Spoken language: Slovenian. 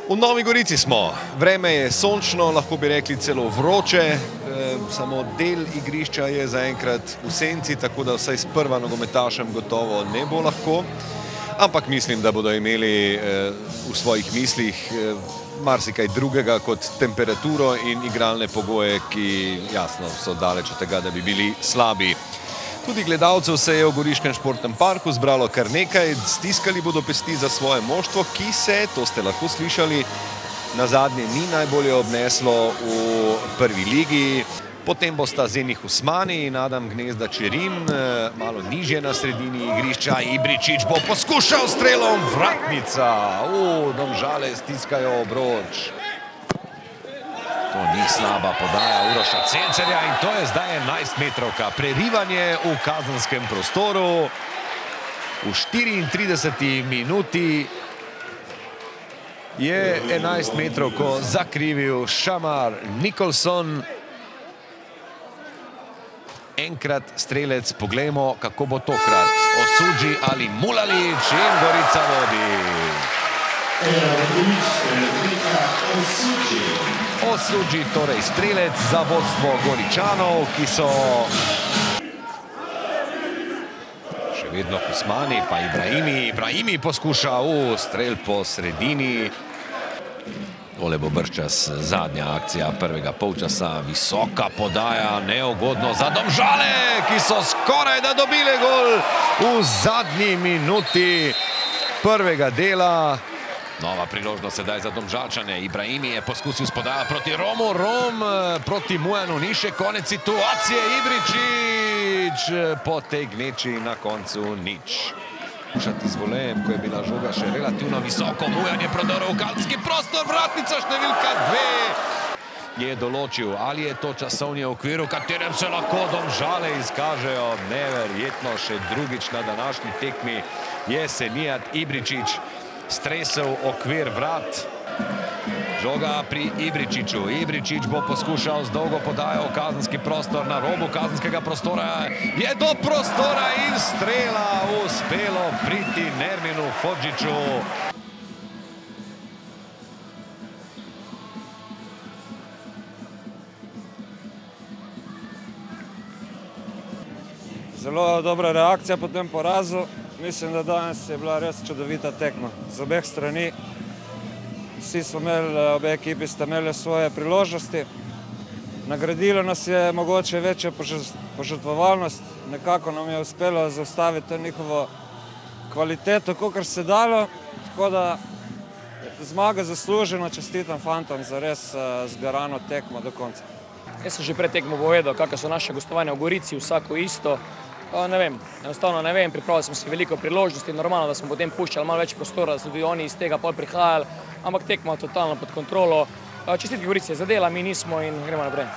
V Novi Gorici smo. Vreme je sončno, lahko bi rekli celo vroče. Samo del igrišča je zaenkrat v senci, tako da vsaj s prva nogometašem gotovo ne bo lahko. Ampak mislim, da bodo imeli v svojih mislih marsikaj drugega kot temperaturo in igralne pogoje, ki jasno so daleč od tega, da bi bili slabi. Tudi gledalcev se je v Goriškem športnem parku zbralo kar nekaj, stiskali bodo pesti za svoje moštvo, ki se, to ste lahko slišali, nazadnje ni najbolje obneslo v prvi ligi. Potem bosta Zenih Usmani in Adam Gnezda Čerin, malo nižje na sredini igrišča. Ibričić bo poskušal strelom, vratnica. Domžale stiskajo obroč. To ni slaba podaja Uroša Cencerja in to je zdaj 11-metrovka. Prerivanje v kazenskem prostoru. V 34. minuti je 11-metrovko zakrivil Šamar Nikolson. Enkrat strelec, poglejmo, kako bo tokrat. Osuđi ali Mulalić in Gorica vodi. Osuđi, torej strelec za vodstvo Goričanov, ki so še vedno Usmani, pa Ibrahimi. Ibrahimi poskuša strel po sredini. Tole bo bržčas zadnja akcija prvega polčasa. Visoka podaja, neugodno za Domžale, ki so skoraj da dobile gol v zadnji minuti prvega dela. Nova priložnost sedaj za Domžalčane. Ibrahimi je poskusil s podajo proti Romu. Rom proti Mujanu ni še konec situacije. Ibričić po tej gneči na koncu nič. Šati z volejem, ko je bila žoga še relativno visoko. Mujan je prodoril v kazenski prostor. Vratnica številka 2 je določil. Ali je to časovni okvir, v katerem se lahko Domžale izkažejo? Neverjetno, še drugič na današnji tekmi je Senijad Ibričić stresel okvir vrat. Žoga pri Ibričiću. Ibričić bo poskušal z dolgo podajo v kazenski prostor. Na robu kazenskega prostora je do prostora in strela uspelo priti Nerminu Hodžiću. Zelo dobra reakcija po tem porazu. Mislim, da danes je bila res čudovita tekma z obeh strani. Vsi smo imeli, obe ekipi sta imeli svoje priložnosti. Nagradilo nas je mogoče večja požrtvovalnost. Nekako nam je uspelo zaustaviti to njihovo kvaliteto, kakor se dalo. Tako da zmaga zasluženo, čestitam fantom za res zgarano tekmo do konca. Jaz sem že pred tekmo povedal, kakve so naše gostovanja v Gorici, vsako isto. Ne vem, enostavno ne vem, pripravili smo si veliko priložnosti, normalno, da smo potem puščali malo več prostora, da so tudi oni iz tega pol prihajali, ampak tekma totalno pod kontrolo. Čestitke Gorici je zadela, mi nismo in gremo naprej.